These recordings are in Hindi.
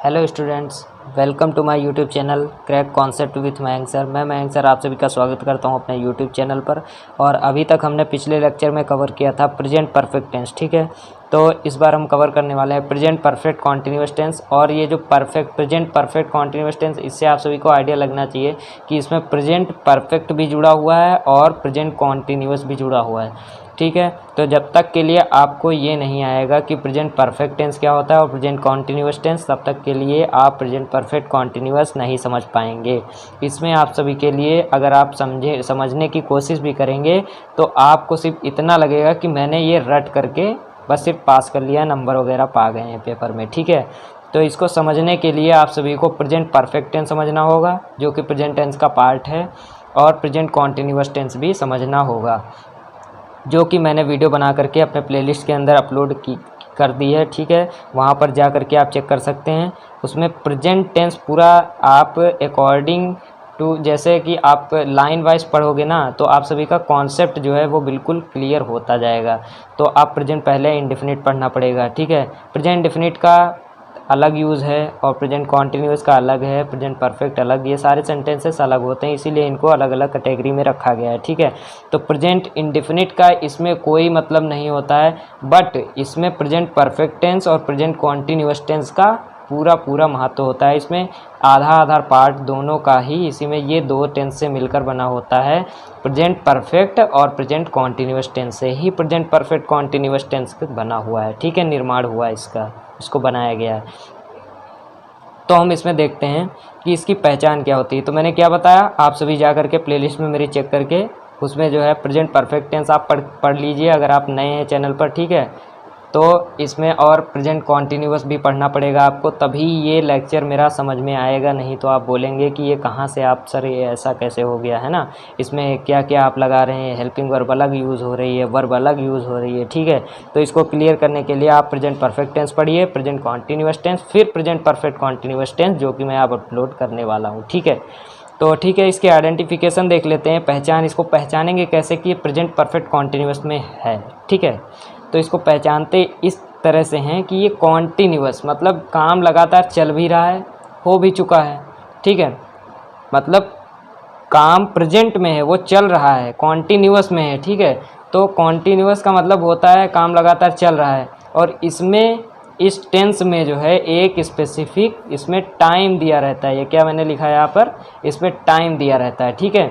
Hello students, welcome to my YouTube channel crack concept with Mayank sir. मैं मयंक सर आप सभी का स्वागत करता हूं अपने यूट्यूब चैनल पर। और अभी तक हमने पिछले लेक्चर में कवर किया था प्रेजेंट परफेक्ट टेंस, ठीक है। तो इस बार हम कवर करने वाले हैं प्रेजेंट परफेक्ट कॉन्टिन्यूअस टेंस। और ये जो प्रेजेंट परफेक्ट कॉन्टिन्यूअस टेंस, इससे आप सभी को आइडिया लगना चाहिए कि इसमें प्रेजेंट परफेक्ट भी जुड़ा हुआ है और प्रेजेंट कॉन्टिन्यूअस भी जुड़ा हुआ है, ठीक है। तो जब तक के लिए आपको ये नहीं आएगा कि प्रेजेंट परफेक्ट टेंस क्या होता है और प्रेजेंट कॉन्टिन्यूअस टेंस, तब तक के लिए आप प्रेजेंट परफेक्ट कॉन्टिन्यूअस नहीं समझ पाएंगे। इसमें आप सभी के लिए अगर आप समझने की कोशिश भी करेंगे तो आपको सिर्फ इतना लगेगा कि मैंने ये रट करके बस सिर्फ पास कर लिया, नंबर वगैरह पा गए हैं पेपर में, ठीक है। तो इसको समझने के लिए आप सभी को प्रेजेंट परफेक्ट टेंस समझना होगा, जो कि प्रेजेंट टेंस का पार्ट है, और प्रेजेंट कॉन्टिन्यूअस टेंस भी समझना होगा, जो कि मैंने वीडियो बना करके अपने प्लेलिस्ट के अंदर अपलोड कर दी है, ठीक है। वहाँ पर जा करके आप चेक कर सकते हैं। उसमें प्रेजेंट टेंस पूरा आप अकॉर्डिंग टू, जैसे कि आप लाइन वाइज पढ़ोगे ना, तो आप सभी का कॉन्सेप्ट जो है वो बिल्कुल क्लियर होता जाएगा। तो आप प्रेजेंट पहले इंडेफिनिट पढ़ना पड़ेगा, ठीक है। प्रेजेंट इंडेफिनिट का अलग यूज़ है और प्रेजेंट कॉन्टिन्यूअस का अलग है, प्रेजेंट परफेक्ट अलग, ये सारे सेंटेंसेस अलग होते हैं, इसीलिए इनको अलग अलग कैटेगरी में रखा गया है, ठीक है। तो प्रेजेंट इंडेफिनिट का इसमें कोई मतलब नहीं होता है, बट इसमें प्रेजेंट परफेक्ट टेंस और प्रेजेंट कॉन्टिन्यूअस टेंस का पूरा महत्व होता है। इसमें आधा पार्ट दोनों का ही इसी में ये दो टेंस से मिलकर बना होता है। प्रेजेंट परफेक्ट और प्रेजेंट कॉन्टिन्यूअस टेंस से ही प्रेजेंट परफेक्ट कॉन्टिन्यूअस टेंस बना हुआ है, ठीक है, निर्माण हुआ है इसको बनाया गया है। तो हम इसमें देखते हैं कि इसकी पहचान क्या होती है। तो मैंने क्या बताया, आप सभी जा करके प्लेलिस्ट में मेरी चेक करके उसमें जो है प्रेजेंट परफेक्ट टेंस आप पढ़ लीजिए अगर आप नए हैं चैनल पर, ठीक है। तो इसमें और प्रेजेंट कॉन्टिन्यूअस भी पढ़ना पड़ेगा आपको, तभी ये लेक्चर मेरा समझ में आएगा। नहीं तो आप बोलेंगे कि ये कहाँ से आप सर ये ऐसा कैसे हो गया है ना, इसमें क्या क्या आप लगा रहे हैं, हेल्पिंग वर्ब अलग यूज़ हो रही है, वर्ब अलग यूज़ हो रही है, ठीक है। तो इसको क्लियर करने के लिए आप प्रेजेंट परफेक्ट टेंस पढ़िए, प्रेजेंट कॉन्टिन्यूअस टेंस, फिर प्रेजेंट परफेक्ट कॉन्टिन्यूअस टेंस, जो कि मैं आप अपलोड करने वाला हूँ, ठीक है। तो ठीक है, इसके आइडेंटिफिकेशन देख लेते हैं, पहचान। इसको पहचानेंगे कैसे कि ये प्रेजेंट परफेक्ट कॉन्टिन्यूअस में है, ठीक है। तो इसको पहचानते इस तरह से हैं कि ये कॉन्टिन्यूअस मतलब काम लगातार चल भी रहा है, हो भी चुका है, ठीक है। मतलब काम प्रेजेंट में है, वो चल रहा है, कॉन्टिन्यूअस में है, ठीक है। तो कॉन्टिन्यूअस का मतलब होता है काम लगातार चल रहा है, और इसमें इस टेंस में जो है एक स्पेसिफिक इसमें टाइम दिया रहता है। ये क्या मैंने लिखा है यहाँ पर, इसमें टाइम दिया रहता है, ठीक है।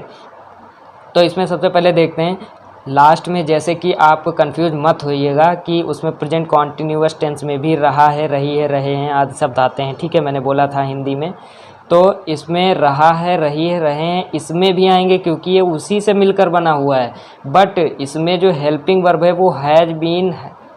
तो इसमें सबसे पहले देखते हैं लास्ट में, जैसे कि आप कंफ्यूज मत होइएगा कि उसमें प्रेजेंट कॉन्टिन्यूअस टेंस में भी रहा है, रही है, रहे हैं आदि शब्द आते हैं, ठीक है। मैंने बोला था हिंदी में, तो इसमें रहा है, रही है, रहे हैं, इसमें भी आएंगे क्योंकि ये उसी से मिलकर बना हुआ है। बट इसमें जो हेल्पिंग वर्ब है वो हैज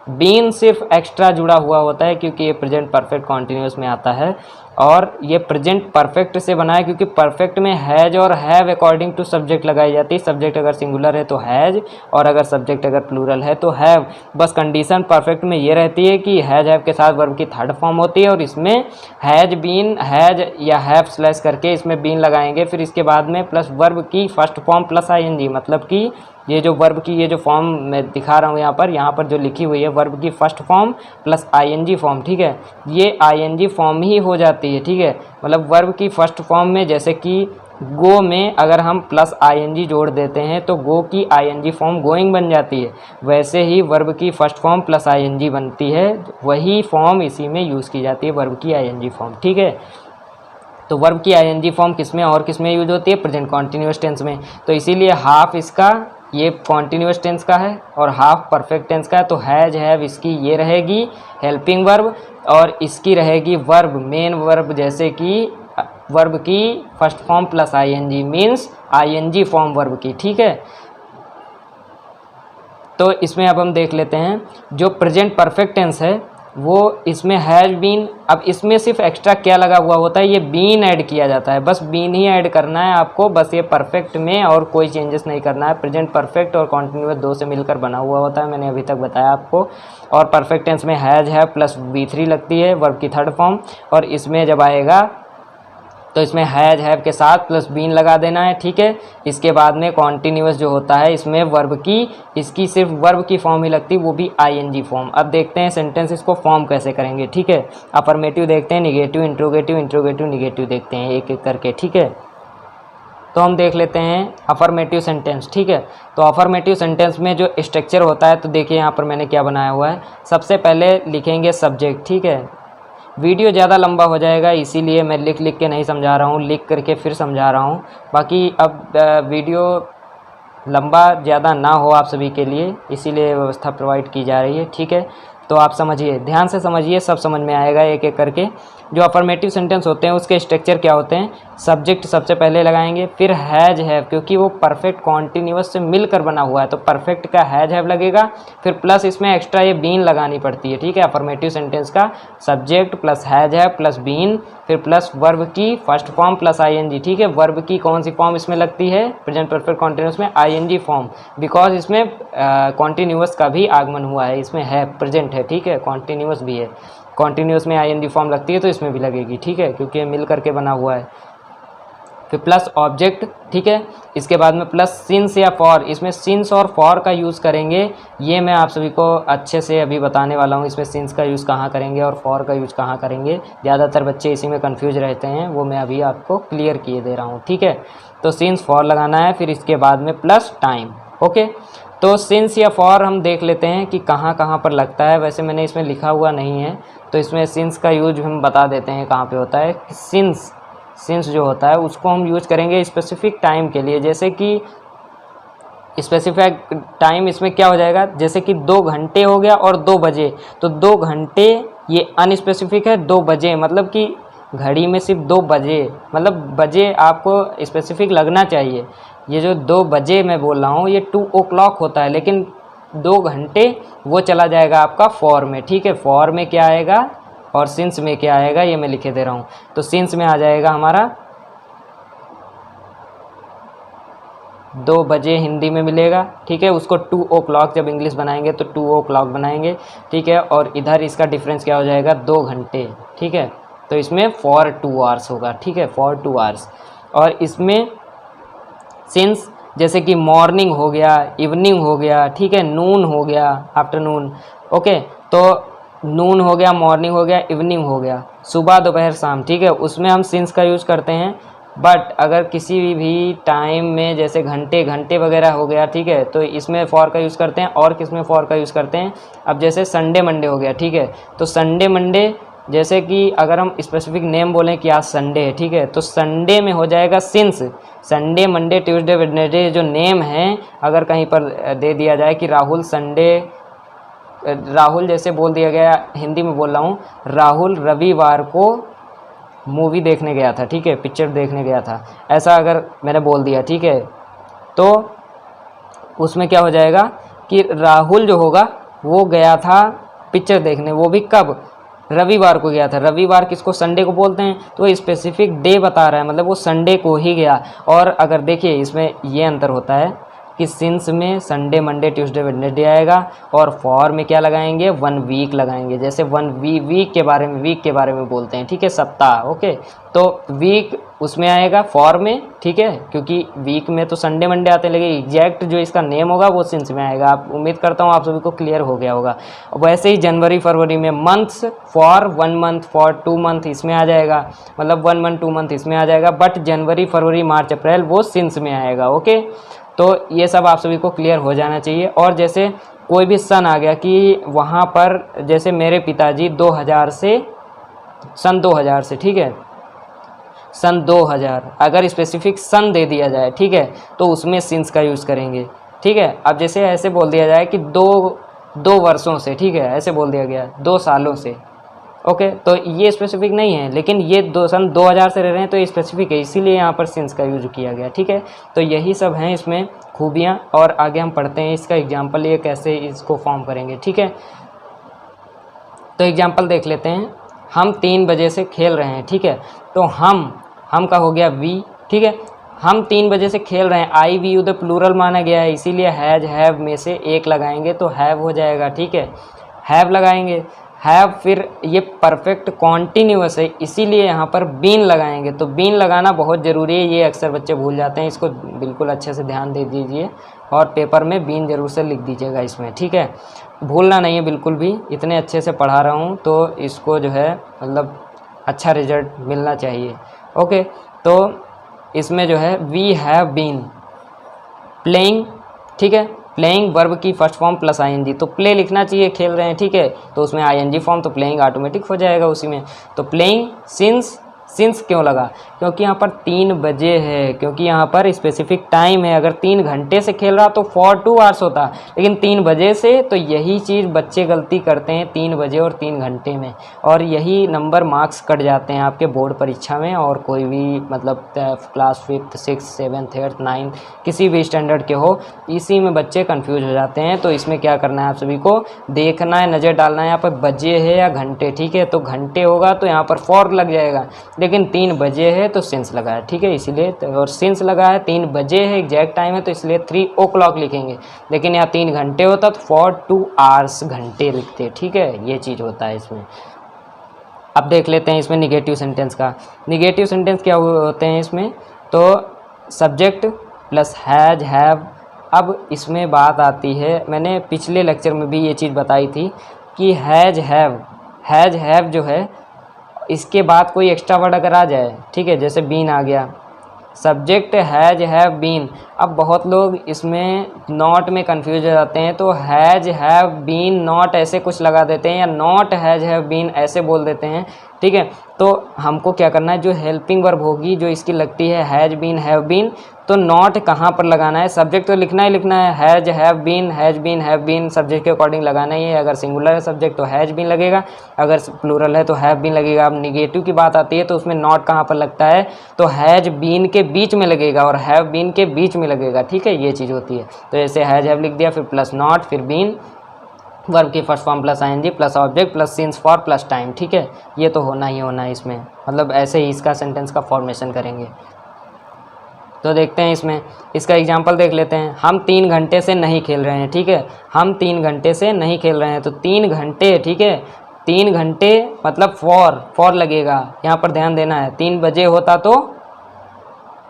बीन सिर्फ एक्स्ट्रा जुड़ा हुआ होता है, क्योंकि ये प्रेजेंट परफेक्ट कॉन्टिन्यूअस में आता है। और ये प्रेजेंट परफेक्ट से बना है क्योंकि परफेक्ट में हैज और हैव अकॉर्डिंग टू सब्जेक्ट लगाई जाती है। सब्जेक्ट अगर सिंगुलर है तो हैज, और अगर सब्जेक्ट अगर प्लूरल है तो हैव। बस कंडीशन परफेक्ट में ये रहती है कि हैज हैव के साथ वर्ब की थर्ड फॉर्म होती है, और इसमें हैज बीन, हैज या हैव स्लैश करके इसमें बीन लगाएंगे, फिर इसके बाद में प्लस वर्ब की फर्स्ट फॉर्म प्लस आईएनजी, मतलब कि ये जो वर्ब की ये जो फॉर्म मैं दिखा रहा हूँ यहाँ पर जो लिखी हुई है वर्ब की first form plus ING form, ठीक है। ये आईएनजी फॉर्म ही हो जाती है, ठीक है। मतलब वर्ब की फर्स्ट फॉर्म में, जैसे कि गो में अगर हम प्लस आईएनजी जोड़ देते हैं तो गो की आईएनजी फॉर्म गोइंग बन जाती है, वैसे ही वर्ब की फर्स्ट फॉर्म प्लस आईएनजी बनती है, वही फॉर्म इसी में यूज़ की जाती है, वर्ब की आईएनजी फॉर्म, ठीक है। तो वर्ब की आईएनजी फॉर्म किसमें और किसमें यूज होती है, प्रेजेंट कॉन्टिन्यूअस टेंस में। तो इसीलिए हाफ इसका ये कॉन्टिन्यूअस टेंस का है और हाफ परफेक्ट टेंस का है। तो हैज हैव इसकी ये रहेगी हेल्पिंग वर्ब, और इसकी रहेगी वर्ब मेन वर्ब, जैसे कि वर्ब की first form plus ING means ING form verb की, ठीक है। तो इसमें अब हम देख लेते हैं जो प्रेजेंट परफेक्ट टेंस है वो इसमें हैज बीन। अब इसमें सिर्फ एक्स्ट्रा क्या लगा हुआ होता है, ये बीन ऐड किया जाता है, बस बीन ही ऐड करना है आपको, बस ये परफेक्ट में और कोई चेंजेस नहीं करना है। प्रेजेंट परफेक्ट और कॉन्टिन्यूअस दो से मिलकर बना हुआ होता है, मैंने अभी तक बताया आपको। और परफेक्ट टेंस में हैज हैव प्लस V3 लगती है वर्ब की थर्ड फॉर्म, और इसमें जब आएगा तो इसमें हैज हैव के साथ प्लस बीन लगा देना है, ठीक है। इसके बाद में कॉन्टिन्यूअस जो होता है इसमें वर्ब की, इसकी सिर्फ वर्ब की फॉर्म ही लगती है, वो भी आईएनजी फॉर्म। अब देखते हैं सेंटेंसेस को फॉर्म कैसे करेंगे, ठीक है। अफर्मेटिव देखते हैं, निगेटिव, इंट्रोगेटिव, इंट्रोगेटिव, निगेटिव देखते हैं एक एक करके, ठीक है। तो हम देख लेते हैं अफर्मेटिव सेंटेंस, ठीक है। तो अफर्मेटिव सेंटेंस में जो स्ट्रक्चर होता है, तो देखिए यहाँ पर मैंने क्या बनाया हुआ है। सबसे पहले लिखेंगे सब्जेक्ट, ठीक है। वीडियो ज़्यादा लंबा हो जाएगा इसीलिए मैं लिख लिख के नहीं समझा रहा हूँ, लिख करके फिर समझा रहा हूँ। बाकी अब वीडियो लंबा ज़्यादा ना हो आप सभी के लिए, इसीलिए व्यवस्था प्रोवाइड की जा रही है, ठीक है। तो आप समझिए, ध्यान से समझिए, सब समझ में आएगा एक एक करके। जो अफर्मेटिव सेंटेंस होते हैं उसके स्ट्रक्चर क्या होते हैं। सब्जेक्ट सबसे पहले लगाएंगे, फिर हैज हैव, क्योंकि वो परफेक्ट कॉन्टिन्यूअस से मिलकर बना हुआ है तो परफेक्ट का हैज हैव लगेगा। फिर प्लस इसमें एक्स्ट्रा ये बीन लगानी पड़ती है, ठीक है। अफर्मेटिव सेंटेंस का subject plus has have plus been, फिर प्लस वर्ब की फर्स्ट फॉर्म प्लस आईएनजी, ठीक है। वर्ब की कौन सी फॉर्म इसमें लगती है, प्रेजेंट परफेक्ट कॉन्टिन्यूअस में आईएनजी फॉर्म, बिकॉज इसमें कॉन्टिन्यूअस का भी आगमन हुआ है, इसमें है, प्रेजेंट है, ठीक है। कॉन्टिन्यूअस भी है, कॉन्टिन्यूअस में आईएनजी फॉर्म लगती है तो इसमें भी लगेगी, ठीक है, क्योंकि ये मिल करके बना हुआ है। फिर प्लस ऑब्जेक्ट, ठीक है। इसके बाद में प्लस सिंस या फॉर, इसमें सिंस और फॉर का यूज़ करेंगे, ये मैं आप सभी को अच्छे से अभी बताने वाला हूँ। इसमें सिंस का यूज़ कहाँ करेंगे और फॉर का यूज़ कहाँ करेंगे, ज़्यादातर बच्चे इसी में कंफ्यूज रहते हैं, वो मैं अभी आपको क्लियर किए दे रहा हूँ, ठीक है। तो सिंस फॉर लगाना है, फिर इसके बाद में प्लस टाइम, ओके। तो सिंस या फॉर हम देख लेते हैं कि कहाँ कहाँ पर लगता है। वैसे मैंने इसमें लिखा हुआ नहीं है, तो इसमें सिंस का यूज हम बता देते हैं कहाँ पे होता है। सिंस जो होता है उसको हम यूज करेंगे स्पेसिफिक टाइम के लिए, जैसे कि स्पेसिफिक टाइम इसमें क्या हो जाएगा, जैसे कि 2 घंटे हो गया और 2 बजे, तो 2 घंटे ये अनस्पेसिफिक है, 2 बजे मतलब कि घड़ी में सिर्फ 2 बजे, मतलब बजे आपको स्पेसिफिक लगना चाहिए। ये जो 2 बजे मैं बोल रहा हूँ ये 2 o'clock होता है, लेकिन 2 घंटे वो चला जाएगा आपका फॉर में, ठीक है। फॉर में क्या आएगा और सिंस में क्या आएगा ये मैं लिखे दे रहा हूँ। तो सिंस में आ जाएगा हमारा 2 बजे हिंदी में मिलेगा, ठीक है। उसको 2 o'clock जब इंग्लिश बनाएंगे तो 2 o'clock बनाएंगे, ठीक है। और इधर इसका डिफरेंस क्या हो जाएगा, 2 घंटे, ठीक है। तो इसमें फॉर 2 आवर्स होगा, ठीक है, फॉर 2 आवर्स। और इसमें सिंस जैसे कि मॉर्निंग हो गया, इवनिंग हो गया, ठीक है, नून हो गया, आफ्टरनून, ओके। तो नून हो गया, मॉर्निंग हो गया, इवनिंग हो गया, सुबह दोपहर शाम, ठीक है, उसमें हम सिंस का यूज़ करते हैं। बट अगर किसी भी टाइम में जैसे घंटे वगैरह हो गया, ठीक है, तो इसमें फॉर का यूज़ करते हैं। और किस में फॉर का यूज़ करते हैं, अब जैसे संडे मंडे हो गया, ठीक है, तो संडे मंडे जैसे कि अगर हम स्पेसिफिक नेम बोलें कि आज संडे है, ठीक है, तो संडे में हो जाएगा since. Sunday Monday Tuesday Wednesday जो नेम है, अगर कहीं पर दे दिया जाए कि राहुल संडे, राहुल जैसे बोल दिया गया, हिंदी में बोल रहा हूँ, राहुल रविवार को मूवी देखने गया था, ठीक है, पिक्चर देखने गया था, ऐसा अगर मैंने बोल दिया, ठीक है, तो उसमें क्या हो जाएगा कि राहुल जो होगा वो गया था पिक्चर देखने, वो भी कब, रविवार को गया था। रविवार किसको, संडे को बोलते हैं, तो वो स्पेसिफिक डे बता रहा है, मतलब वो संडे को ही गया। और अगर देखिए इसमें ये अंतर होता है कि सिंस में संडे मंडे ट्यूसडे वेडनेसडे आएगा, और फॉर में क्या लगाएंगे, 1 वीक लगाएंगे। जैसे वीक के बारे में बोलते हैं, ठीक है, सप्ताह, ओके। तो वीक उसमें आएगा फॉर में, ठीक है, क्योंकि वीक में तो संडे मंडे आते हैं, लेकिन एग्जैक्ट जो इसका नेम होगा वो सिंस में आएगा। आप उम्मीद करता हूँ आप सभी को क्लियर हो गया होगा। वैसे ही जनवरी फरवरी में months, for 1 month, for 2 month इसमें आ जाएगा, मतलब 1 मंथ 2 मंथ इसमें आ जाएगा। बट जनवरी फरवरी मार्च अप्रैल वो सिंस में आएगा, ओके। तो ये सब आप सभी को क्लियर हो जाना चाहिए। और जैसे कोई भी सन आ गया कि वहाँ पर जैसे मेरे पिताजी 2000 से, सन 2000 से, ठीक है, सन 2000 अगर स्पेसिफिक सन दे दिया जाए, ठीक है, तो उसमें सिंस का यूज़ करेंगे, ठीक है। अब जैसे ऐसे बोल दिया जाए कि दो वर्षों से, ठीक है, ऐसे बोल दिया गया 2 सालों से, ओके, तो ये स्पेसिफिक नहीं है, लेकिन ये सन 2000 से रह रहे हैं तो ये स्पेसिफिक है, इसीलिए यहाँ पर सिंस का यूज किया गया, ठीक है। तो यही सब हैं इसमें खूबियाँ, और आगे हम पढ़ते हैं इसका एग्जाम्पल, ये कैसे इसको फॉर्म करेंगे, ठीक है। तो एग्जाम्पल देख लेते हैं। हम 3 बजे से खेल रहे हैं, ठीक है, तो हम का हो गया वी, ठीक है, हम 3 बजे से खेल रहे हैं, आई वी यू द प्लूरल माना गया है, इसीलिए हैज हैव में से एक लगाएंगे तो हैव हो जाएगा, ठीक है, हैव लगाएंगे। हैव फिर ये परफेक्ट कॉन्टिन्यूअस है, इसीलिए यहाँ पर बीन लगाएंगे। तो बीन लगाना बहुत ज़रूरी है, ये अक्सर बच्चे भूल जाते हैं, इसको बिल्कुल अच्छे से ध्यान दे दीजिए और पेपर में बीन ज़रूर से लिख दीजिएगा इसमें, ठीक है। भूलना नहीं है बिल्कुल भी, इतने अच्छे से पढ़ा रहा हूँ तो इसको जो है मतलब अच्छा रिजल्ट मिलना चाहिए। ओके, तो इसमें जो है वी हैव बीन प्लेइंग, ठीक है। प्लेइंग वर्ब की फर्स्ट फॉर्म प्लस आईएनजी, तो प्ले लिखना चाहिए, खेल रहे हैं, ठीक है, तो उसमें आईएनजी फॉर्म, तो प्लेइंग ऑटोमेटिक हो जाएगा उसी में। तो प्लेइंग सिंस क्यों लगा, क्योंकि यहाँ पर 3 बजे है, क्योंकि यहाँ पर स्पेसिफिक टाइम है। अगर 3 घंटे से खेल रहा तो for 2 hours होता, लेकिन 3 बजे से, तो यही चीज़ बच्चे गलती करते हैं 3 बजे और 3 घंटे में, और यही नंबर मार्क्स कट जाते हैं आपके बोर्ड परीक्षा में। और कोई भी मतलब class 5th 6th 7th 8th 9th किसी भी स्टैंडर्ड के हो, इसी में बच्चे कन्फ्यूज हो जाते हैं। तो इसमें क्या करना है, आप सभी को देखना है, नज़र डालना है यहाँ पर बजे है या घंटे, ठीक है। तो घंटे होगा तो यहाँ पर for लग जाएगा, लेकिन 3 बजे है तो सिंस लगा है, ठीक है, इसीलिए। और सिंस लगा है, 3 बजे है एग्जैक्ट टाइम है, तो इसलिए 3 o'clock लिखेंगे। लेकिन यहाँ 3 घंटे होता तो for 2 hours घंटे लिखते, ठीक है, ये चीज़ होता है इसमें। अब देख लेते हैं इसमें निगेटिव सेंटेंस का। निगेटिव सेंटेंस क्या होते हैं इसमें, तो सब्जेक्ट प्लस हैज हैव। अब इसमें बात आती है, मैंने पिछले लेक्चर में भी ये चीज़ बताई थी कि हैज हैव जो है, इसके बाद कोई एक्स्ट्रा वर्ड अगर आ जाए, ठीक है, जैसे बीन आ गया, सब्जेक्ट हैज हैव बीन। अब बहुत लोग इसमें नॉट में कंफ्यूज हो जाते हैं, तो हैज हैव बीन नॉट ऐसे कुछ लगा देते हैं, या नॉट हैज हैव बीन ऐसे बोल देते हैं, ठीक है। तो हमको क्या करना है, जो हेल्पिंग वर्ब होगी जो इसकी लगती है हैज बीन हैव बीन, तो नॉट कहाँ पर लगाना है, सब्जेक्ट तो लिखना ही लिखना है, has have been have been subject के अकॉर्डिंग लगाना ही है। अगर सिंगुलर है सब्जेक्ट तो हैज बीन लगेगा, अगर प्लूरल है तो हैव बीन लगेगा। अब निगेटिव की बात आती है तो उसमें नॉट कहाँ पर लगता है, तो हैज बीन के बीच में लगेगा और हैव बीन के बीच में लगेगा, ठीक है, ये चीज़ होती है। तो ऐसे हैज हैव लिख दिया, फिर प्लस नॉट, फिर बीन, वर्ब की first form plus ING plus object plus since for plus time, ठीक है। ये तो होना ही होना है इसमें, मतलब ऐसे ही इसका सेंटेंस का फॉर्मेशन करेंगे। तो देखते हैं इसमें, इसका एग्जांपल देख लेते हैं। हम 3 घंटे से नहीं खेल रहे हैं, ठीक है, हम 3 घंटे से नहीं खेल रहे हैं, तो 3 घंटे, ठीक है, 3 घंटे मतलब फॉर लगेगा, यहाँ पर ध्यान देना है। 3 बजे होता तो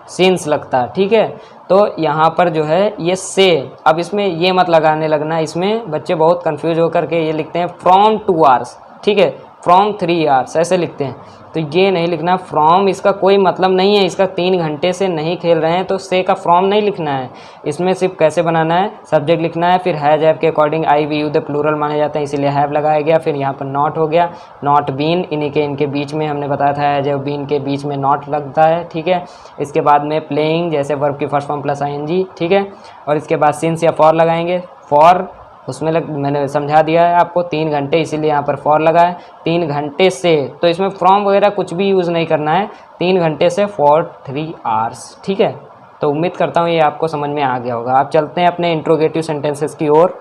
सिंस लगता, ठीक है। तो यहाँ पर जो है ये से, अब इसमें ये मत लगाने लगना, इसमें बच्चे बहुत कंफ्यूज होकर के ये लिखते हैं फ्रॉम 2 hours, ठीक है, फ्रॉम 3 hours ऐसे लिखते हैं, तो ये नहीं लिखना। फ्रॉम इसका कोई मतलब नहीं है, इसका 3 घंटे से नहीं खेल रहे हैं तो से का फ्रॉम नहीं लिखना है। इसमें सिर्फ कैसे बनाना है, सब्जेक्ट लिखना है, फिर हैज हैव के according I we you they plural माने जाते हैं, इसीलिए हैव लगाया गया। फिर यहाँ पर नॉट हो गया, नॉट बीन, इनके बीच में हमने बताया था हैज हैव बीन के बीच में नॉट लगता है, ठीक है। इसके बाद में प्लेइंग जैसे वर्ब की फर्स्ट फॉर्म प्लस आईएनजी, ठीक है, और इसके बाद सिंस या फॉर लगाएंगे। फॉर उसमें मैंने समझा दिया है आपको, 3 घंटे इसीलिए यहाँ पर फॉर लगा है। 3 घंटे से, तो इसमें फ्रॉम वगैरह कुछ भी यूज़ नहीं करना है, 3 घंटे से for 3 hours, ठीक है। तो उम्मीद करता हूँ ये आपको समझ में आ गया होगा। आप चलते हैं अपने इंट्रोगेटिव सेंटेंसेस की ओर।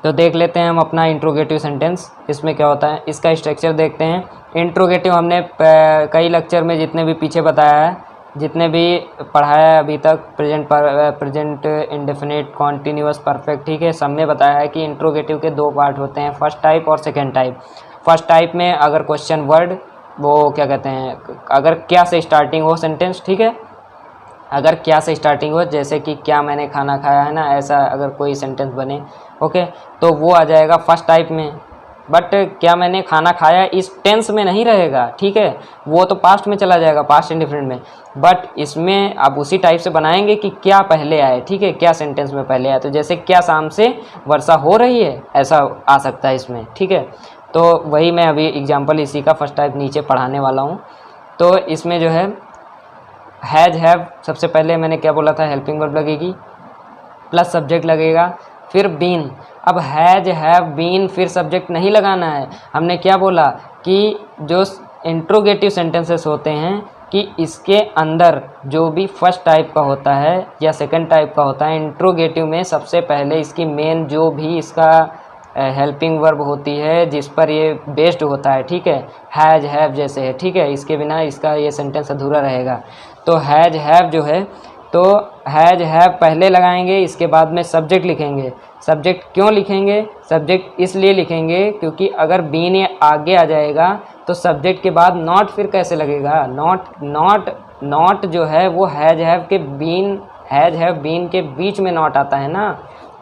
तो देख लेते हैं हम अपना इंट्रोगेटिव सेंटेंस, इसमें क्या होता है, इसका स्ट्रक्चर देखते हैं। इंट्रोगेटिव हमने कई लेक्चर में जितने भी पीछे बताया है, जितने भी पढ़ाया है अभी तक, प्रेजेंट इंडेफिनिट कॉन्टीन्यूअस परफेक्ट, ठीक है, सब में बताया है कि इंट्रोगेटिव के 2 पार्ट होते हैं, फर्स्ट टाइप और सेकंड टाइप। फर्स्ट टाइप में अगर क्वेश्चन वर्ड, वो क्या कहते हैं, अगर क्या से स्टार्टिंग हो सेंटेंस, ठीक है, अगर क्या से स्टार्टिंग हो, जैसे कि क्या मैंने खाना खाया है ना, ऐसा अगर कोई सेंटेंस बने, ओके, तो वो आ जाएगा फर्स्ट टाइप में। बट क्या मैंने खाना खाया इस टेंस में नहीं रहेगा, ठीक है, वो तो पास्ट में चला जाएगा, पास्ट इंडिफिनिट में। बट इसमें अब उसी टाइप से बनाएंगे कि क्या पहले आए, ठीक है, क्या सेंटेंस में पहले आए, तो जैसे क्या शाम से वर्षा हो रही है, ऐसा आ सकता है इसमें, ठीक है। तो वही मैं अभी एग्जाम्पल इसी का फर्स्ट टाइप नीचे पढ़ाने वाला हूँ। तो इसमें जो है हैज हैव, सबसे पहले मैंने क्या बोला था, हेल्पिंग वर्ब लगेगी प्लस सब्जेक्ट लगेगा, फिर बीन। अब हैज हैव बीन फिर सब्जेक्ट नहीं लगाना है। हमने क्या बोला कि जो इंट्रोगेटिव सेंटेंसेस होते हैं कि इसके अंदर जो भी फर्स्ट टाइप का होता है या सेकंड टाइप का होता है, इंट्रोगेटिव में सबसे पहले इसकी मेन जो भी इसका हेल्पिंग वर्ब होती है जिस पर ये बेस्ड होता है, ठीक है, हैज हैव जैसे है, ठीक है, इसके बिना इसका ये सेंटेंस अधूरा रहेगा। तो हैज हैव जो है तो हैज हैव पहले लगाएंगे, इसके बाद में सब्जेक्ट लिखेंगे। सब्जेक्ट क्यों लिखेंगे? सब्जेक्ट इसलिए लिखेंगे क्योंकि अगर बीन ये आगे आ जाएगा तो सब्जेक्ट के बाद नॉट फिर कैसे लगेगा? नॉट जो है वो हैज हैव बीन के बीच में नॉट आता है ना।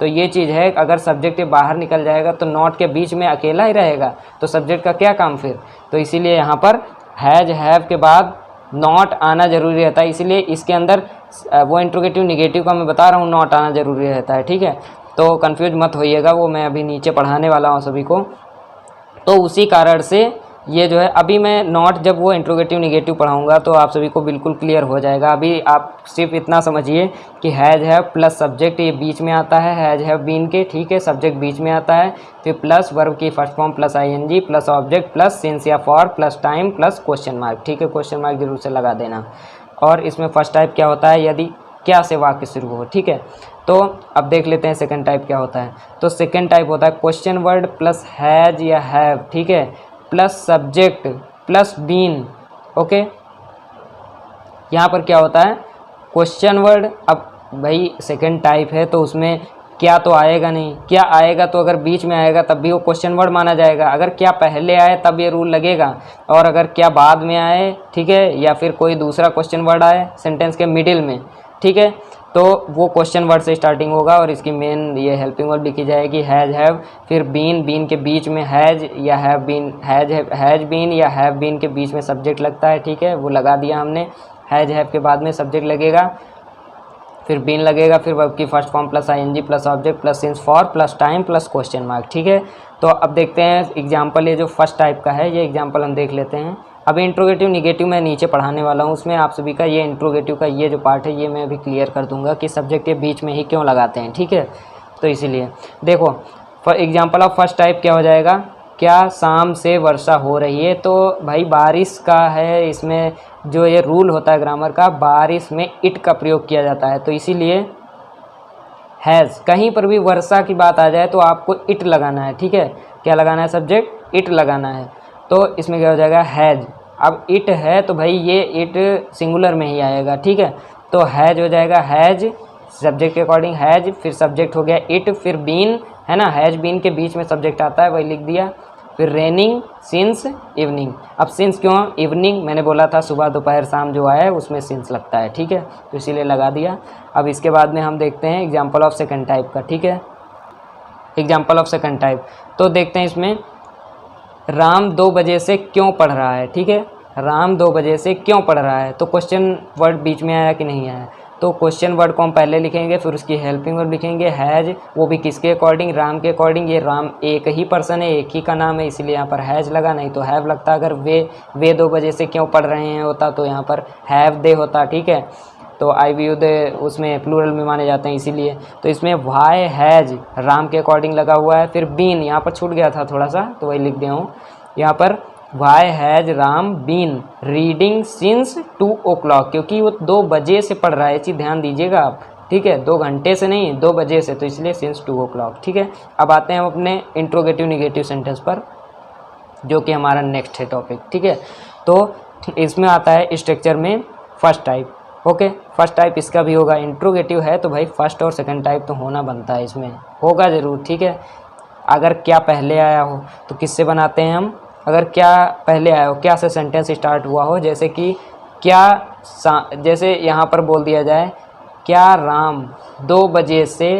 तो ये चीज़ है, अगर सब्जेक्ट के बाहर निकल जाएगा तो नॉट के बीच में अकेला ही रहेगा, तो सब्जेक्ट का क्या काम फिर? तो इसीलिए यहाँ पर हैज हैव के बाद नॉट आना ज़रूरी रहता है। इसीलिए इसके अंदर वो इंट्रोगेटिव निगेटिव का मैं बता रहा हूँ, नॉट आना ज़रूरी रहता है, ठीक है। तो कंफ्यूज मत होइएगा, वो मैं अभी नीचे पढ़ाने वाला हूँ सभी को। तो उसी कारण से ये जो है, अभी मैं नॉट जब वो इंट्रोगेटिव निगेटिव पढ़ाऊंगा तो आप सभी को बिल्कुल क्लियर हो जाएगा। अभी आप सिर्फ इतना समझिए कि हैज हैव प्लस सब्जेक्ट ये बीच में आता है, हैज हैव बीन के, ठीक है, सब्जेक्ट बीच में आता है, फिर प्लस वर्ब की first form plus ING plus object plus since या for plus time plus question mark, ठीक है, क्वेश्चन मार्क जरूर से लगा देना। और इसमें फर्स्ट टाइप क्या होता है? यदि क्या से वाक्य शुरू हो, ठीक है। तो अब देख लेते हैं सेकंड टाइप क्या होता है। तो सेकंड टाइप होता है क्वेश्चन वर्ड प्लस हैज या हैव, ठीक है, plus subject plus been, okay. यहाँ पर क्या होता है? क्वेश्चन वर्ड, अब भाई सेकंड टाइप है तो उसमें क्या तो आएगा नहीं, क्या आएगा तो अगर बीच में आएगा तब भी वो क्वेश्चन वर्ड माना जाएगा। अगर क्या पहले आए तब ये रूल लगेगा, और अगर क्या बाद में आए, ठीक है, या फिर कोई दूसरा क्वेश्चन वर्ड आए सेंटेंस के मिडिल में, ठीक है, तो वो क्वेश्चन वर्ड से स्टार्टिंग होगा और इसकी मेन ये हेल्पिंग वर्ड लिखी जाएगी हैज हैव, फिर बीन के बीच में हैज या हैव बीन, हैज बीन या हैव बीन के बीच में सब्जेक्ट लगता है, ठीक है, वो लगा दिया हमने। हैज हैव के बाद में सब्जेक्ट लगेगा, फिर बीन लगेगा, फिर वर्ब की first form plus ING plus object plus since for plus time plus question mark, ठीक है। तो अब देखते हैं एग्जाम्पल, ये जो फर्स्ट टाइप का है ये एग्जाम्पल हम देख लेते हैं। अभी इंट्रोगेटिव निगेटिव मैं नीचे पढ़ाने वाला हूँ, उसमें आप सभी का ये इंट्रोगेटिव का ये जो पार्ट है ये मैं अभी क्लियर कर दूंगा कि सब्जेक्ट के बीच में ही क्यों लगाते हैं, ठीक है। तो इसीलिए देखो, for example of first type क्या हो जाएगा? क्या शाम से वर्षा हो रही है? तो भाई बारिश का है, इसमें जो ये रूल होता है ग्रामर का, बारिश में इट का प्रयोग किया जाता है, तो इसीलिए हैज़, कहीं पर भी वर्षा की बात आ जाए तो आपको इट लगाना है, ठीक है। क्या लगाना है? सब्जेक्ट इट लगाना है। तो इसमें क्या हो जाएगा? हैज। अब इट है तो भाई ये इट सिंगुलर में ही आएगा, ठीक है। तो हैज हो जाएगा, हैज सब्जेक्ट के अकॉर्डिंग हैज, फिर सब्जेक्ट हो गया इट, फिर बीन है ना, हैज बीन के बीच में सब्जेक्ट आता है वही लिख दिया, फिर रेनिंग सिंस इवनिंग। अब सिंस क्यों? इवनिंग मैंने बोला था सुबह दोपहर शाम जो आया है उसमें सिंस लगता है, ठीक है, तो इसीलिए लगा दिया। अब इसके बाद में हम देखते हैं एग्जाम्पल ऑफ सेकंड टाइप का, ठीक है। एग्जाम्पल ऑफ सेकंड टाइप तो देखते हैं इसमें, राम 2 बजे से क्यों पढ़ रहा है, ठीक है। राम 2 बजे से क्यों पढ़ रहा है, तो क्वेश्चन वर्ड बीच में आया कि नहीं आया? तो क्वेश्चन वर्ड को हम पहले लिखेंगे, फिर उसकी हेल्पिंग वर्ड लिखेंगे हैज, वो भी किसके अकॉर्डिंग? राम के अकॉर्डिंग। ये राम एक ही पर्सन है, एक ही का नाम है, इसीलिए यहाँ पर हैज लगा, नहीं तो हैव लगता। अगर वे 2 बजे से क्यों पढ़ रहे हैं होता तो यहाँ पर हैव दे होता, ठीक है। तो आई वी यू दे उसमें प्लूरल में माने जाते हैं इसीलिए। तो इसमें वाई हैज राम के अकॉर्डिंग लगा हुआ है, फिर बीन यहाँ पर छूट गया था थोड़ा सा तो वही लिख दिया हूँ यहाँ पर, why has Ram been reading since 2 o'clock, क्योंकि वो 2 बजे से पढ़ रहा है, ये चीज़ ध्यान दीजिएगा आप, ठीक है, 2 घंटे से नहीं 2 बजे से, तो इसलिए सिंस 2 o'clock, ठीक है। अब आते हैं हम अपने इंट्रोगेटिव निगेटिव सेंटेंस पर, जो कि हमारा नेक्स्ट है टॉपिक, ठीक है। तो इसमें आता है स्ट्रक्चर में first type, okay. First type इसका भी होगा, इंट्रोगेटिव है तो भाई फर्स्ट और सेकंड टाइप तो होना बनता है, इसमें होगा ज़रूर, ठीक है। अगर क्या पहले आया हो तो किससे बनाते हैं हम? अगर क्या पहले आया हो, क्या से सेंटेंस स्टार्ट हुआ हो, जैसे कि क्या, जैसे यहाँ पर बोल दिया जाए क्या राम 2 बजे से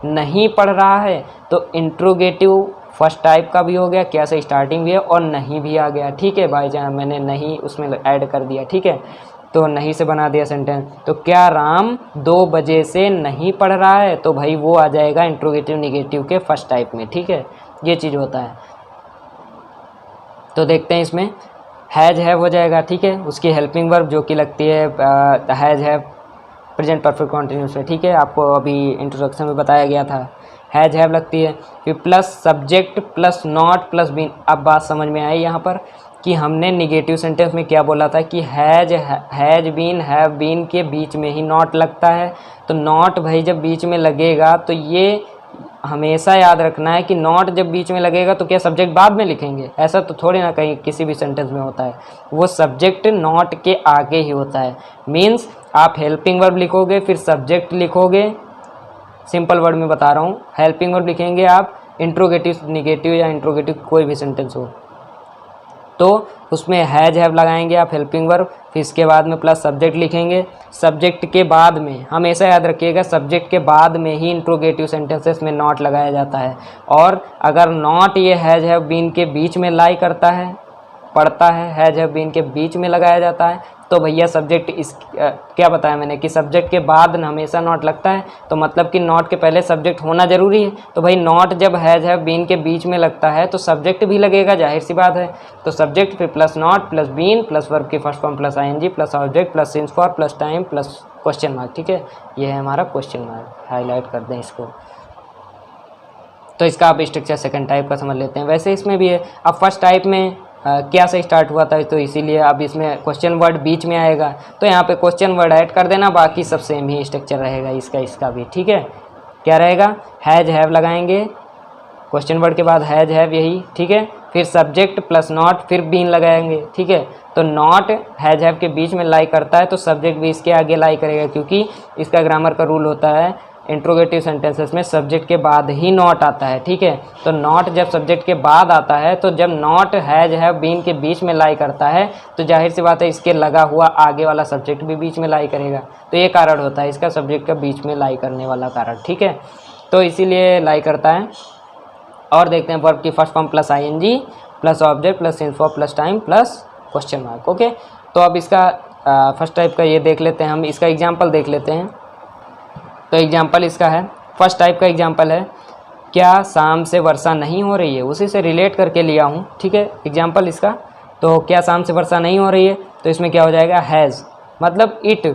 नहीं पढ़ रहा है, तो इंट्रोगेटिव फर्स्ट टाइप का भी हो गया, क्या से स्टार्टिंग भी है और नहीं भी आ गया, ठीक है भाई जान, मैंने नहीं उसमें ऐड कर दिया, ठीक है। तो नहीं से बना दिया सेंटेंस, तो क्या राम 2 बजे से नहीं पढ़ रहा है, तो भाई वो आ जाएगा इंट्रोगेटिव निगेटिव के फर्स्ट टाइप में, ठीक है, ये चीज़ होता है। तो देखते हैं इसमें हैज हैव हो जाएगा, ठीक है, उसकी हेल्पिंग वर्ब जो कि लगती है has have present perfect continuous में, ठीक है, आपको अभी इंट्रोडक्शन में बताया गया था, हैज हैव लगती है, फिर plus subject plus not plus been. अब बात समझ में आई यहाँ पर कि हमने निगेटिव सेंटेंस में क्या बोला था कि हैज बीन हैव बीन के बीच में ही नॉट लगता है, तो नॉट भाई जब बीच में लगेगा तो ये हमेशा याद रखना है कि नॉट जब बीच में लगेगा तो क्या सब्जेक्ट बाद में लिखेंगे, ऐसा तो थोड़ी ना कहीं किसी भी सेंटेंस में होता है, वो सब्जेक्ट नॉट के आगे ही होता है। मीन्स आप हेल्पिंग वर्ब लिखोगे फिर सब्जेक्ट लिखोगे, सिंपल वर्ड में बता रहा हूँ, हेल्पिंग वर्ब लिखेंगे आप, इंट्रोगेटिव निगेटिव या इंट्रोगेटिव कोई भी सेंटेंस हो तो उसमें हैज हैव लगाएंगे आप हेल्पिंग वर्ब, फिर इसके बाद में प्लस सब्जेक्ट लिखेंगे। सब्जेक्ट के बाद में हमेशा याद रखिएगा सब्जेक्ट के बाद में ही इंट्रोगेटिव सेंटेंसेस में नॉट लगाया जाता है। और अगर नॉट ये हैज हैव बीन के बीच में लाई करता है, पढ़ता है, हैज हैव बीन के बीच में लगाया जाता है, तो भैया सब्जेक्ट क्या बताया मैंने कि सब्जेक्ट के बाद हमेशा नॉट लगता है, तो मतलब कि नॉट के पहले सब्जेक्ट होना जरूरी है। तो भाई नॉट जब हैज हैव बीन के बीच में लगता है तो सब्जेक्ट भी लगेगा, जाहिर सी बात है। तो सब्जेक्ट फिर plus not plus been plus verb की first form plus ING plus object plus since for plus time plus question mark. ठीक है, ये है हमारा क्वेश्चन मार्क, हाईलाइट कर दें इसको। तो इसका आप स्ट्रक्चर सेकंड टाइप का समझ लेते हैं। वैसे इसमें भी है, अब फर्स्ट टाइप में क्या से स्टार्ट हुआ था तो इसीलिए अब इसमें क्वेश्चन वर्ड बीच में आएगा, तो यहाँ पे क्वेश्चन वर्ड ऐड कर देना, बाकी सब सेम ही स्ट्रक्चर रहेगा इसका भी। ठीक है, क्या रहेगा, हैज हैव लगाएंगे, क्वेश्चन वर्ड के बाद हैज हैव यही, ठीक है, फिर सब्जेक्ट प्लस नॉट फिर बीन लगाएंगे। ठीक है, तो नॉट हैज हैव के बीच में लाई करता है तो सब्जेक्ट भी इसके आगे लाई करेगा, क्योंकि इसका ग्रामर का रूल होता है इंट्रोगेटिव सेंटेंसेस में सब्जेक्ट के बाद ही नॉट आता है। ठीक है, तो नॉट जब सब्जेक्ट के बाद आता है, तो जब नॉट हैज हैव बीन के बीच में लाई करता है तो जाहिर सी बात है इसके लगा हुआ आगे वाला सब्जेक्ट भी बीच में लाई करेगा। तो ये कारण होता है इसका सब्जेक्ट का बीच में लाई करने वाला कारण। ठीक है, तो इसीलिए लाई करता है। और देखते हैं वर्ब की first form plus ING plus object plus since for plus time plus question mark. Okay, तो अब इसका फर्स्ट टाइप का ये देख लेते हैं, हम इसका एग्जाम्पल देख लेते हैं। तो एग्जाम्पल इसका है, फर्स्ट टाइप का एग्जाम्पल है, क्या शाम से वर्षा नहीं हो रही है, उसी से रिलेट करके लिया हूँ। ठीक है, एग्जाम्पल इसका, तो क्या शाम से वर्षा नहीं हो रही है, तो इसमें क्या हो जाएगा, हैज़, मतलब इट।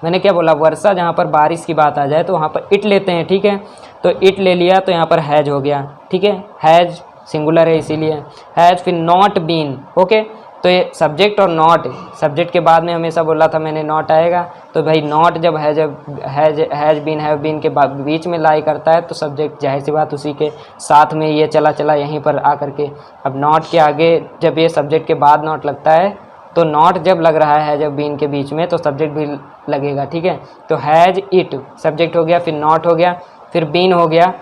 मैंने क्या बोला, वर्षा जहाँ पर बारिश की बात आ जाए तो वहाँ पर इट लेते हैं। ठीक है, तो इट ले लिया तो यहाँ पर हैज हो गया। ठीक है, हैज सिंगुलर है इसीलिए हैज, फिर नॉट बीन। ओके, तो ये सब्जेक्ट और नॉट, सब्जेक्ट के बाद में हमेशा बोला था मैंने नॉट आएगा, तो भाई नॉट जब हैज बीन हैव बीन के बीच में लाई करता है तो सब्जेक्ट जाहिर सी बात उसी के साथ में ये चला यहीं पर आकर के। अब नॉट के आगे जब ये सब्जेक्ट के बाद नॉट लगता है तो नॉट जब लग रहा है जब बीन के बीच में तो सब्जेक्ट भी लगेगा। ठीक है, तो हैज इट सब्जेक्ट हो गया, फिर नॉट हो गया, फिर बीन हो गया,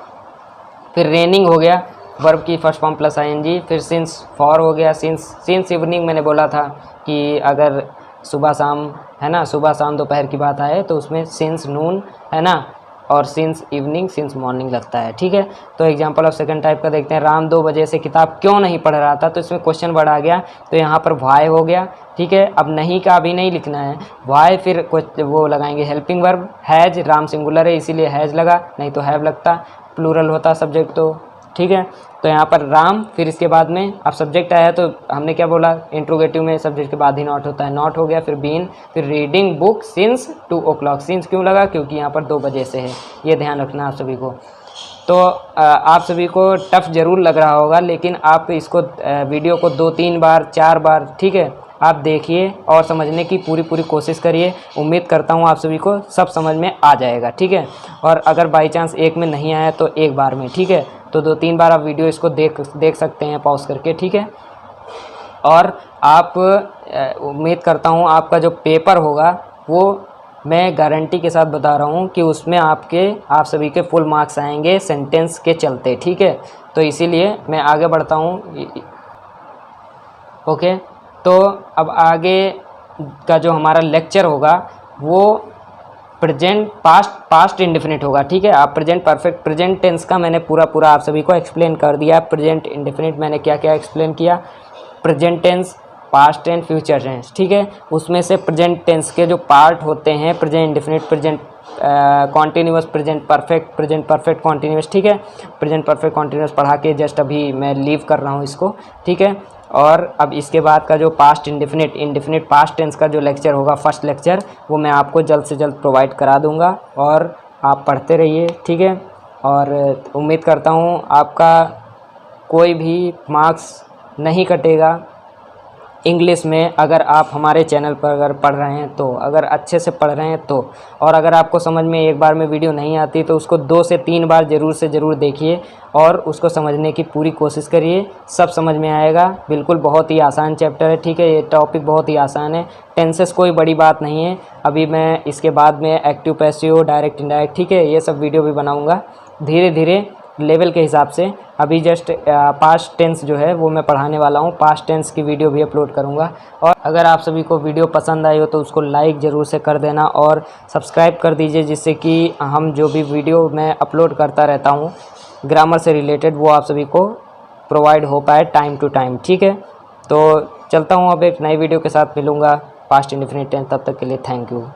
फिर रेनिंग हो गया, वर्ब की फर्स्ट फॉर्म प्लस आईएनजी, फिर सिंस फॉर हो गया, सिंस इवनिंग मैंने बोला था कि अगर सुबह शाम है ना, सुबह शाम दोपहर की बात आए तो उसमें सिंस नून है ना, और सिंस इवनिंग सिंस मॉर्निंग लगता है। ठीक है, तो एग्जांपल ऑफ सेकंड टाइप का देखते हैं, राम 2 बजे से किताब क्यों नहीं पढ़ रहा था, तो इसमें क्वेश्चन वर्ड आ गया, तो यहाँ पर वाई हो गया। ठीक है, अब नहीं का अभी नहीं लिखना है, वाई फिर वो लगाएंगे helping verb, has, Ram singular है इसीलिए हैज लगा, नहीं तो हैव लगता, प्लूरल होता सब्जेक्ट तो। ठीक है, तो यहाँ पर राम, फिर इसके बाद में अब सब्जेक्ट आया तो हमने क्या बोला, इंट्रोगेटिव में सब्जेक्ट के बाद ही नॉट होता है, नॉट हो गया, फिर बीन, फिर reading book since 2 o'clock। Since क्यों लगा, क्योंकि यहाँ पर 2 बजे से है, ये ध्यान रखना आप सभी को। तो आप सभी को टफ ज़रूर लग रहा होगा, लेकिन आप इसको वीडियो को 2-3 बार 4 बार, ठीक है, आप देखिए और समझने की पूरी कोशिश करिए। उम्मीद करता हूँ आप सभी को सब समझ में आ जाएगा। ठीक है, और अगर बाई चांस एक में नहीं आया तो एक बार में, ठीक है, तो 2-3 बार आप वीडियो इसको देख सकते हैं पॉज करके। ठीक है, और आप उम्मीद करता हूँ आपका जो पेपर होगा वो मैं गारंटी के साथ बता रहा हूँ कि उसमें आप सभी के फुल मार्क्स आएंगे सेंटेंस के चलते। ठीक है, तो इसीलिए मैं आगे बढ़ता हूँ। ओके, तो अब आगे का जो हमारा लेक्चर होगा वो प्रेजेंट पास्ट इंडेफिनिट होगा। ठीक है, आप प्रेजेंट परफेक्ट, प्रेजेंट टेंस का मैंने पूरा आप सभी को एक्सप्लेन कर दिया। प्रेजेंट इंडेफिनिट मैंने क्या क्या एक्सप्लेन किया, present tense, past tense, future tense. ठीक है, उसमें से प्रेजेंट टेंस के जो पार्ट होते हैं, present indefinite, present continuous, present perfect continuous. ठीक है, प्रेजेंट परफेक्ट कॉन्टीन्यूअस पढ़ा के जस्ट अभी मैं लीव कर रहा हूँ इसको। ठीक है, और अब इसके बाद का जो पास्ट इंडेफिनिट पास्ट टेंस का जो लेक्चर होगा, फर्स्ट लेक्चर, वो मैं आपको जल्द से जल्द प्रोवाइड करा दूंगा और आप पढ़ते रहिए। ठीक है, और उम्मीद करता हूँ आपका कोई भी मार्क्स नहीं कटेगा, इंग्लिश में अगर आप हमारे चैनल पर अगर पढ़ रहे हैं तो, अगर अच्छे से पढ़ रहे हैं तो, और अगर आपको समझ में एक बार में वीडियो नहीं आती तो उसको 2 से 3 बार ज़रूर से ज़रूर देखिए और उसको समझने की पूरी कोशिश करिए, सब समझ में आएगा। बिल्कुल बहुत ही आसान चैप्टर है, ठीक है। ये टॉपिक बहुत ही आसान है, टेंसेस कोई बड़ी बात नहीं है। अभी मैं इसके बाद में एक्टिव पैसिव, डायरेक्ट इनडायरेक्ट, ठीक है, ये सब वीडियो भी बनाऊँगा धीरे धीरे लेवल के हिसाब से। अभी जस्ट पास्ट टेंस जो है वो मैं पढ़ाने वाला हूँ, पास्ट टेंस की वीडियो भी अपलोड करूँगा। और अगर आप सभी को वीडियो पसंद आई हो तो उसको लाइक ज़रूर से कर देना और सब्सक्राइब कर दीजिए, जिससे कि हम जो भी वीडियो मैं अपलोड करता रहता हूँ ग्रामर से रिलेटेड वो आप सभी को प्रोवाइड हो पाए टाइम टू टाइम, ठीक है। तो चलता हूँ, अब एक नई वीडियो के साथ मिलूँगा पास्ट इंडेफिनिट टेंस। तब तक के लिए थैंक यू।